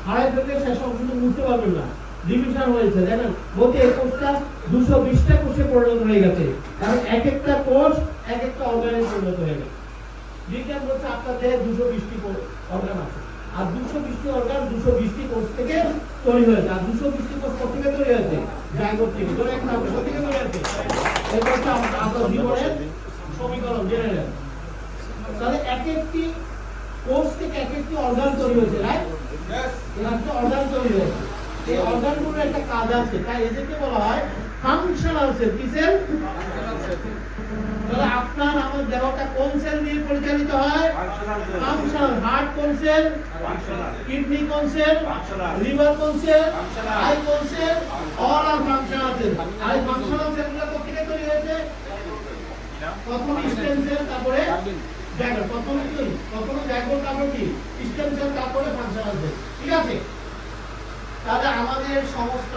হারাই ফেললে শেষ অংশটা বুঝতে পারবেন না। ডিভিশন হয়েছে দেখেন, প্রতি 21টা 220টা কোষে পরিণত হয়ে গেছে, কারণ এক একটা কোষ এক একটা অর্গানে পরিণত হয়ে গেছে। বিজ্ঞান বলছে আপনার দেহে 220টি অর্গান আছে, আর 220টি অর্গান 220টি কোষ থেকে তৈরি হয়েছে। আর 220টি কোষ কোথা থেকে তৈরি হয়েছে? জাইগোট থেকে। ধরে একটা কোষ থেকে তৈরি হয়েছে। এটা হচ্ছে আপনার জীবনের সমীকরণ, জেনে নেন। তাহলে এক একটি কোষ থেকে এক একটি অর্গান তৈরি হয়েছে, রাইট? একটা অর্গান তৈরি হয়েছে। এই অর্গানগুলোর একটা কাজ আছে, তাই এদেরকে বলা হয় ফাংশনাল সেল। কি সেল? তাহলে আপনার আমার দেহটা কোন সেল দিয়ে পরিচালিত হয়? ফাংশনাল। হার্ট কোন সেল? ফাংশনাল। কিডনি কোন সেল? ফাংশনাল। লিভার কোন সেল? ফাংশনাল। আই কোন সেল? অল আর ফাংশনাল সেল। আর ফাংশনাল সেলগুলো কোথা থেকে তৈরি হয়েছে? প্রথম স্টেম সেল, তারপরে জাইগোট। প্রথমে কি? প্রথমে জাইগোট, তারপরে কি? স্টেম সেল, তারপরে ফাংশনাল সেল। ঠিক আছে? তাহলে আমাদের সমস্ত